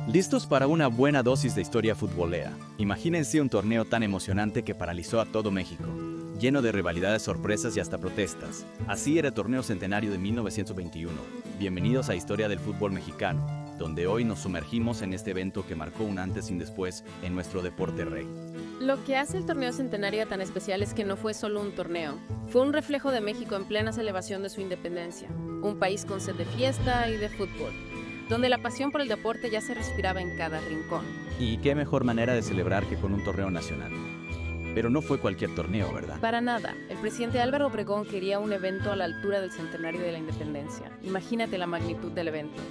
¿Listos para una buena dosis de historia futbolera? Imagínense un torneo tan emocionante que paralizó a todo México, lleno de rivalidades, sorpresas y hasta protestas. Así era el torneo centenario de 1921. Bienvenidos a Historia del Fútbol Mexicano, donde hoy nos sumergimos en este evento que marcó un antes y un después en nuestro deporte rey. Lo que hace el torneo centenario tan especial es que no fue solo un torneo, fue un reflejo de México en plena celebración de su independencia, un país con sed de fiesta y de fútbol, donde la pasión por el deporte ya se respiraba en cada rincón. Y qué mejor manera de celebrar que con un torneo nacional. Pero no fue cualquier torneo, ¿verdad? Para nada, el presidente Álvaro Obregón quería un evento a la altura del centenario de la independencia. Imagínate la magnitud del evento.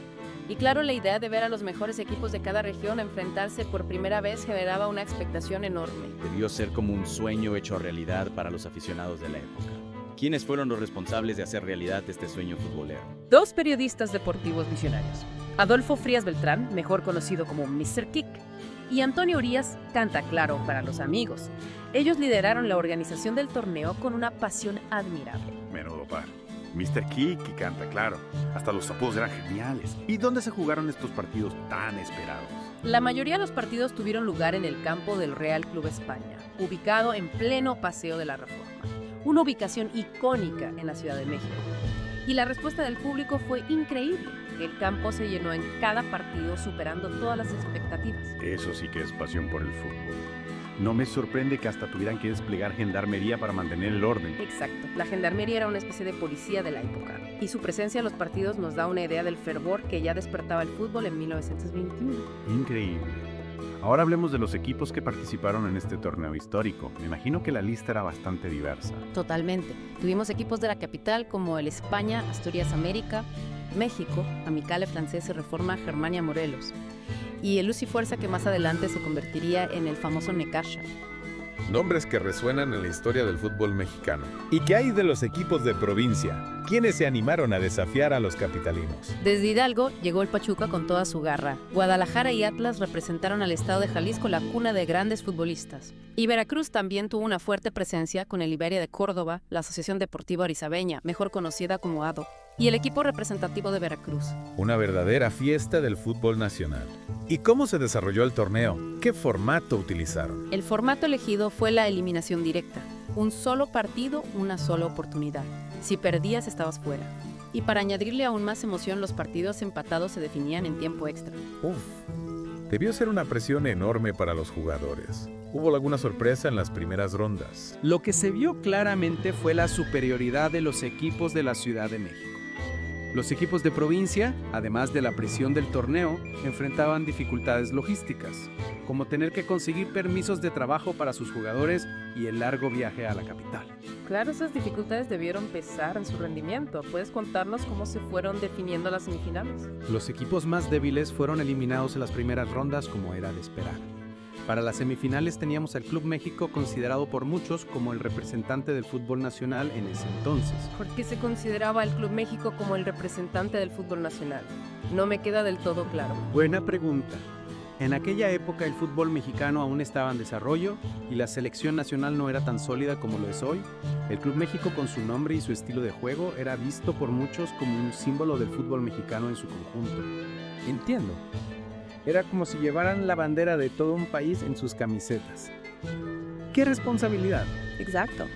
Y claro, la idea de ver a los mejores equipos de cada región enfrentarse por primera vez generaba una expectación enorme. Debió ser como un sueño hecho realidad para los aficionados de la época. ¿Quiénes fueron los responsables de hacer realidad este sueño futbolero? Dos periodistas deportivos visionarios, Adolfo Frías Beltrán, mejor conocido como Mr. Kick, y Antonio Urias, canta claro para los amigos. Ellos lideraron la organización del torneo con una pasión admirable. Menudo par. Mr. Kick y canta claro. Hasta los apodos eran geniales. ¿Y dónde se jugaron estos partidos tan esperados? La mayoría de los partidos tuvieron lugar en el campo del Real Club España, ubicado en pleno Paseo de la Reforma, una ubicación icónica en la Ciudad de México. Y la respuesta del público fue increíble. El campo se llenó en cada partido, superando todas las expectativas. Eso sí que es pasión por el fútbol. No me sorprende que hasta tuvieran que desplegar gendarmería para mantener el orden. Exacto. La gendarmería era una especie de policía de la época. Y su presencia en los partidos nos da una idea del fervor que ya despertaba el fútbol en 1921. Increíble. Ahora hablemos de los equipos que participaron en este torneo histórico. Me imagino que la lista era bastante diversa. Totalmente. Tuvimos equipos de la capital como el España, Asturias América, México, Amicale Francés y Reforma Germania Morelos, y el Luz y Fuerza, que más adelante se convertiría en el famoso Necaxa. Nombres que resuenan en la historia del fútbol mexicano. ¿Y qué hay de los equipos de provincia? ¿Quiénes se animaron a desafiar a los capitalinos? Desde Hidalgo llegó el Pachuca con toda su garra. Guadalajara y Atlas representaron al estado de Jalisco, la cuna de grandes futbolistas. Y Veracruz también tuvo una fuerte presencia con el Iberia de Córdoba, la Asociación Deportiva Arizabeña, mejor conocida como ADO, y el equipo representativo de Veracruz. Una verdadera fiesta del fútbol nacional. ¿Y cómo se desarrolló el torneo? ¿Qué formato utilizaron? El formato elegido fue la eliminación directa. Un solo partido, una sola oportunidad. Si perdías, estabas fuera. Y para añadirle aún más emoción, los partidos empatados se definían en tiempo extra. Debió ser una presión enorme para los jugadores. ¿Hubo alguna sorpresa en las primeras rondas? Lo que se vio claramente fue la superioridad de los equipos de la Ciudad de México. Los equipos de provincia, además de la presión del torneo, enfrentaban dificultades logísticas, como tener que conseguir permisos de trabajo para sus jugadores y el largo viaje a la capital. Claro, esas dificultades debieron pesar en su rendimiento. ¿Puedes contarnos cómo se fueron definiendo las semifinales? Los equipos más débiles fueron eliminados en las primeras rondas, como era de esperar. Para las semifinales teníamos al Club México, considerado por muchos como el representante del fútbol nacional en ese entonces. ¿Por qué se consideraba al Club México como el representante del fútbol nacional? No me queda del todo claro. Buena pregunta. En aquella época el fútbol mexicano aún estaba en desarrollo y la selección nacional no era tan sólida como lo es hoy. El Club México, con su nombre y su estilo de juego, era visto por muchos como un símbolo del fútbol mexicano en su conjunto. Entiendo. Era como si llevaran la bandera de todo un país en sus camisetas. ¡Qué responsabilidad! Exacto.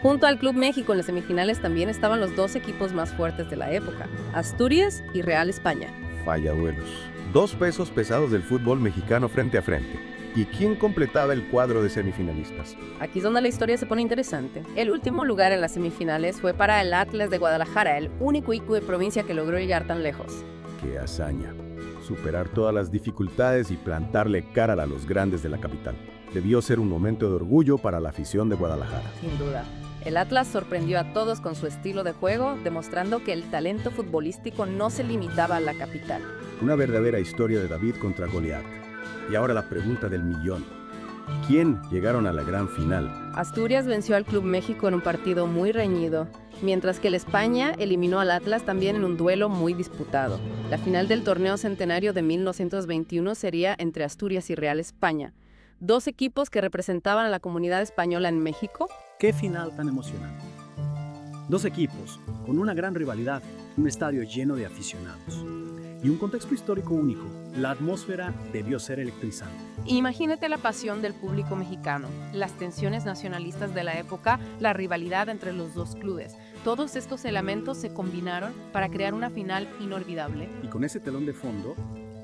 Junto al Club México en las semifinales también estaban los dos equipos más fuertes de la época, Asturias y Real España. Falla duelos. Dos pesos pesados del fútbol mexicano frente a frente. ¿Y quién completaba el cuadro de semifinalistas? Aquí es donde la historia se pone interesante. El último lugar en las semifinales fue para el Atlas de Guadalajara, el único equipo de provincia que logró llegar tan lejos. ¡Qué hazaña! Superar todas las dificultades y plantarle cara a los grandes de la capital. Debió ser un momento de orgullo para la afición de Guadalajara. Sin duda. El Atlas sorprendió a todos con su estilo de juego, demostrando que el talento futbolístico no se limitaba a la capital. Una verdadera historia de David contra Goliat. Y ahora la pregunta del millón. ¿Quién llegaron a la gran final? Asturias venció al Club México en un partido muy reñido, mientras que el España eliminó al Atlas también en un duelo muy disputado. La final del torneo centenario de 1921 sería entre Asturias y Real España, dos equipos que representaban a la comunidad española en México. ¡Qué final tan emocionante! Dos equipos con una gran rivalidad, un estadio lleno de aficionados. y un contexto histórico único. La atmósfera debió ser electrizante. Imagínate la pasión del público mexicano, las tensiones nacionalistas de la época, la rivalidad entre los dos clubes. Todos estos elementos se combinaron para crear una final inolvidable. Y con ese telón de fondo,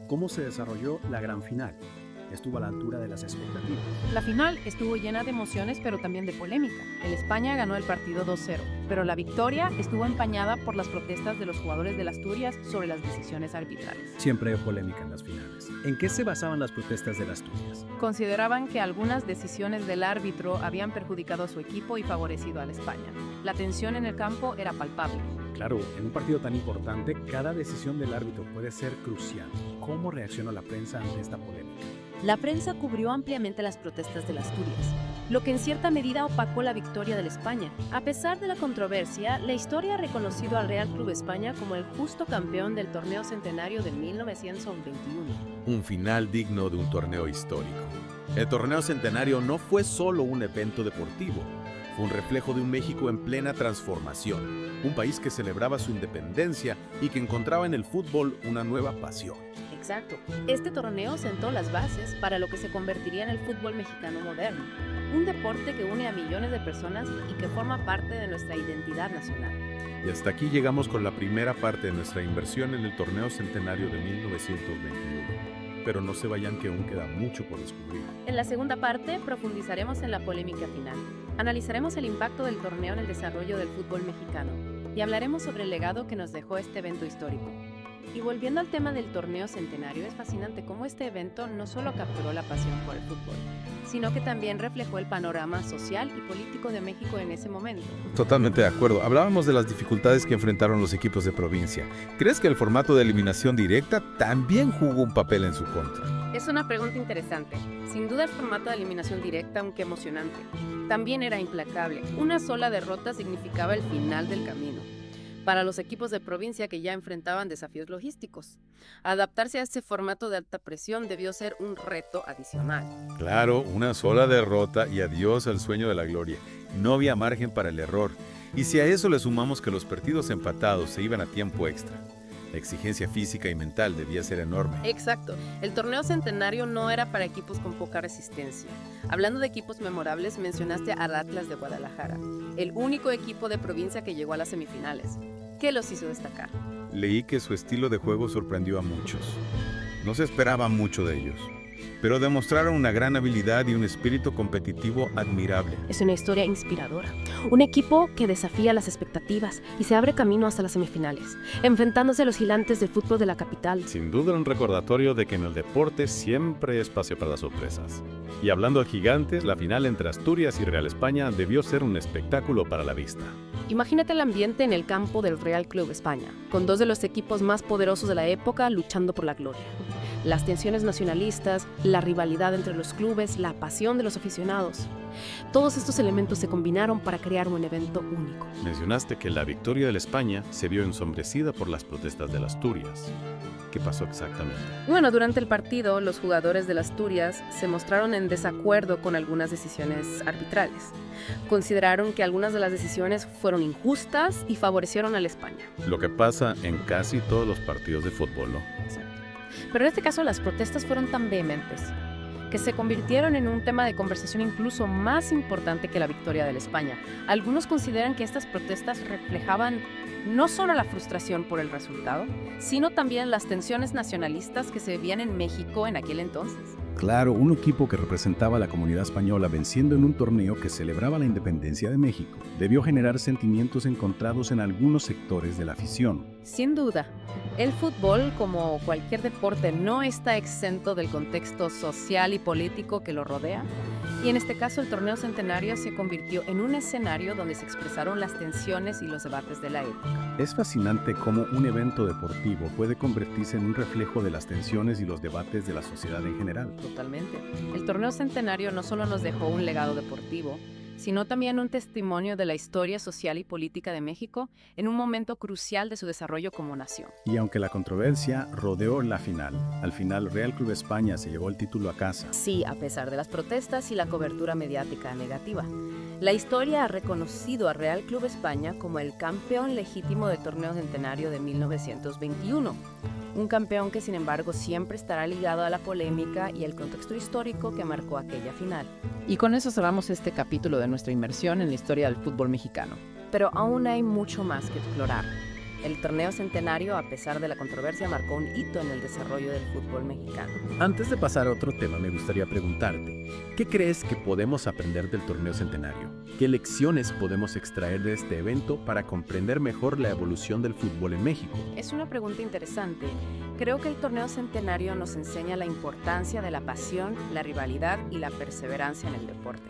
¿cómo se desarrolló la gran final? Estuvo a la altura de las expectativas. La final estuvo llena de emociones, pero también de polémica. El España ganó el partido 2-0, pero la victoria estuvo empañada por las protestas de los jugadores del Asturias sobre las decisiones arbitrales. Siempre hay polémica en las finales. ¿En qué se basaban las protestas del Asturias? Consideraban que algunas decisiones del árbitro habían perjudicado a su equipo y favorecido a la España. La tensión en el campo era palpable. Claro, en un partido tan importante, cada decisión del árbitro puede ser crucial. ¿Cómo reaccionó la prensa ante esta polémica? La prensa cubrió ampliamente las protestas del Asturias, lo que en cierta medida opacó la victoria del España. A pesar de la controversia, la historia ha reconocido al Real Club España como el justo campeón del torneo centenario de 1921. Un final digno de un torneo histórico. El torneo centenario no fue solo un evento deportivo, fue un reflejo de un México en plena transformación, un país que celebraba su independencia y que encontraba en el fútbol una nueva pasión. Exacto. Este torneo sentó las bases para lo que se convertiría en el fútbol mexicano moderno, un deporte que une a millones de personas y que forma parte de nuestra identidad nacional. Y hasta aquí llegamos con la primera parte de nuestra inversión en el torneo centenario de 1921. Pero no se vayan, que aún queda mucho por descubrir. En la segunda parte profundizaremos en la polémica final. Analizaremos el impacto del torneo en el desarrollo del fútbol mexicano y hablaremos sobre el legado que nos dejó este evento histórico. Y volviendo al tema del torneo centenario, es fascinante cómo este evento no solo capturó la pasión por el fútbol, sino que también reflejó el panorama social y político de México en ese momento. Totalmente de acuerdo. Hablábamos de las dificultades que enfrentaron los equipos de provincia. ¿Crees que el formato de eliminación directa también jugó un papel en su contra? Es una pregunta interesante. Sin duda el formato de eliminación directa, aunque emocionante, también era implacable. Una sola derrota significaba el final del camino para los equipos de provincia que ya enfrentaban desafíos logísticos. Adaptarse a este formato de alta presión debió ser un reto adicional. Claro, una sola derrota y adiós al sueño de la gloria. No había margen para el error. Y si a eso le sumamos que los partidos empatados se iban a tiempo extra, la exigencia física y mental debía ser enorme. Exacto. El torneo centenario no era para equipos con poca resistencia. Hablando de equipos memorables, mencionaste al Atlas de Guadalajara, el único equipo de provincia que llegó a las semifinales. ¿Qué los hizo destacar? Leí que su estilo de juego sorprendió a muchos. No se esperaba mucho de ellos, pero demostraron una gran habilidad y un espíritu competitivo admirable. Es una historia inspiradora. Un equipo que desafía las expectativas y se abre camino hasta las semifinales, enfrentándose a los gigantes del fútbol de la capital. Sin duda un recordatorio de que en el deporte siempre hay espacio para las sorpresas. Y hablando de gigantes, la final entre Asturias y Real España debió ser un espectáculo para la vista. Imagínate el ambiente en el campo del Real Club España, con dos de los equipos más poderosos de la época luchando por la gloria. Las tensiones nacionalistas, la rivalidad entre los clubes, la pasión de los aficionados. Todos estos elementos se combinaron para crear un evento único. Mencionaste que la victoria de España se vio ensombrecida por las protestas de Asturias. ¿Qué pasó exactamente? Bueno, durante el partido, los jugadores del Asturias se mostraron en desacuerdo con algunas decisiones arbitrales. Consideraron que algunas de las decisiones fueron injustas y favorecieron a la España. Lo que pasa en casi todos los partidos de fútbol, ¿no? Exacto. Pero en este caso las protestas fueron tan vehementes que se convirtieron en un tema de conversación incluso más importante que la victoria de la España. Algunos consideran que estas protestas reflejaban no solo la frustración por el resultado, sino también las tensiones nacionalistas que se vivían en México en aquel entonces. Claro, un equipo que representaba a la comunidad española venciendo en un torneo que celebraba la independencia de México debió generar sentimientos encontrados en algunos sectores de la afición. Sin duda, el fútbol, como cualquier deporte, no está exento del contexto social y político que lo rodea. Y en este caso, el torneo centenario se convirtió en un escenario donde se expresaron las tensiones y los debates de la época. Es fascinante cómo un evento deportivo puede convertirse en un reflejo de las tensiones y los debates de la sociedad en general. Totalmente. El torneo centenario no solo nos dejó un legado deportivo, sino también un testimonio de la historia social y política de México en un momento crucial de su desarrollo como nación. Y aunque la controversia rodeó la final, al final Real Club España se llevó el título a casa. Sí, a pesar de las protestas y la cobertura mediática negativa. La historia ha reconocido a Real Club España como el campeón legítimo del torneo centenario de 1921. Un campeón que, sin embargo, siempre estará ligado a la polémica y el contexto histórico que marcó aquella final. Y con eso cerramos este capítulo de nuestra inmersión en la historia del fútbol mexicano. Pero aún hay mucho más que explorar. El torneo centenario, a pesar de la controversia, marcó un hito en el desarrollo del fútbol mexicano. Antes de pasar a otro tema, me gustaría preguntarte, ¿qué crees que podemos aprender del torneo centenario? ¿Qué lecciones podemos extraer de este evento para comprender mejor la evolución del fútbol en México? Es una pregunta interesante. Creo que el torneo centenario nos enseña la importancia de la pasión, la rivalidad y la perseverancia en el deporte.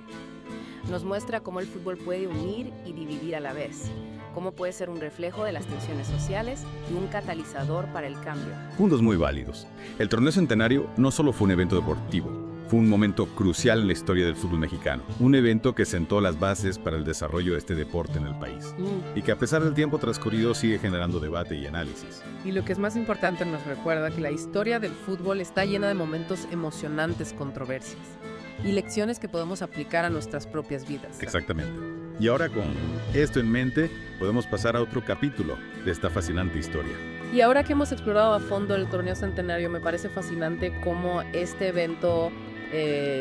Nos muestra cómo el fútbol puede unir y dividir a la vez, cómo puede ser un reflejo de las tensiones sociales y un catalizador para el cambio. Puntos muy válidos. El torneo centenario no solo fue un evento deportivo, fue un momento crucial en la historia del fútbol mexicano. Un evento que sentó las bases para el desarrollo de este deporte en el país. Y que a pesar del tiempo transcurrido sigue generando debate y análisis. Y lo que es más importante, nos recuerda que la historia del fútbol está llena de momentos emocionantes, controversias y lecciones que podemos aplicar a nuestras propias vidas. Exactamente. Y ahora, con esto en mente, podemos pasar a otro capítulo de esta fascinante historia. Y ahora que hemos explorado a fondo el torneo centenario, me parece fascinante cómo este evento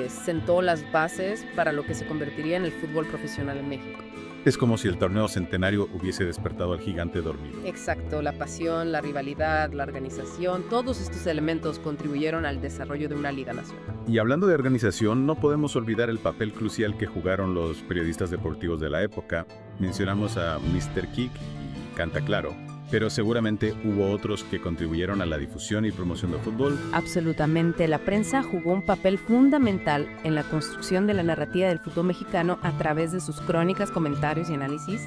sentó las bases para lo que se convertiría en el fútbol profesional en México. Es como si el torneo centenario hubiese despertado al gigante dormido. Exacto, la pasión, la rivalidad, la organización, todos estos elementos contribuyeron al desarrollo de una liga nacional. Y hablando de organización, no podemos olvidar el papel crucial que jugaron los periodistas deportivos de la época. Mencionamos a Mr. Kick y Canta Claro, pero seguramente hubo otros que contribuyeron a la difusión y promoción del fútbol. Absolutamente, la prensa jugó un papel fundamental en la construcción de la narrativa del fútbol mexicano a través de sus crónicas, comentarios y análisis.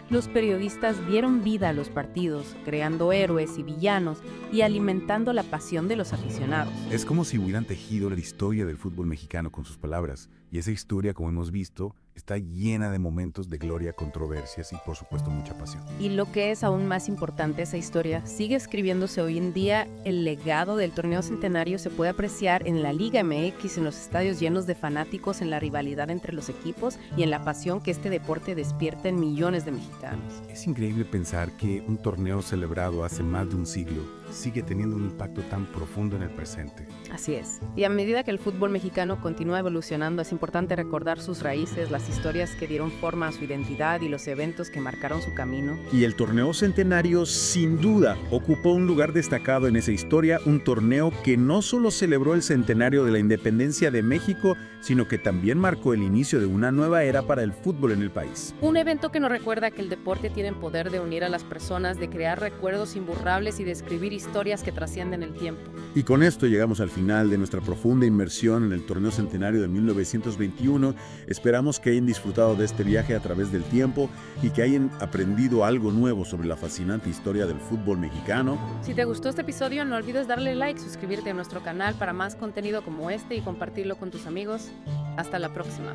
Los periodistas dieron vida a los partidos, creando héroes y villanos y alimentando la pasión de los aficionados. Es como si hubieran tejido la historia del fútbol mexicano con sus palabras, y esa historia, como hemos visto, está llena de momentos de gloria, controversias y, por supuesto, mucha pasión. Y lo que es aún más importante, esa historia sigue escribiéndose hoy en día. El legado del torneo centenario se puede apreciar en la Liga MX, en los estadios llenos de fanáticos, en la rivalidad entre los equipos y en la pasión que este deporte despierta en millones de mexicanos. Es increíble pensar que un torneo celebrado hace más de un siglo sigue teniendo un impacto tan profundo en el presente. Así es. Y a medida que el fútbol mexicano continúa evolucionando, es importante recordar sus raíces, las historias que dieron forma a su identidad y los eventos que marcaron su camino. Y el torneo centenario, sin duda, ocupó un lugar destacado en esa historia, un torneo que no solo celebró el centenario de la independencia de México, sino que también marcó el inicio de una nueva era para el fútbol en el país. Un evento que nos recuerda que el deporte tiene el poder de unir a las personas, de crear recuerdos imborrables y de escribir historias que trascienden el tiempo. Y con esto llegamos al final de nuestra profunda inmersión en el torneo centenario de 1921. Esperamos que hayan disfrutado de este viaje a través del tiempo y que hayan aprendido algo nuevo sobre la fascinante historia del fútbol mexicano. Si te gustó este episodio, no olvides darle like, suscribirte a nuestro canal para más contenido como este y compartirlo con tus amigos. Hasta la próxima.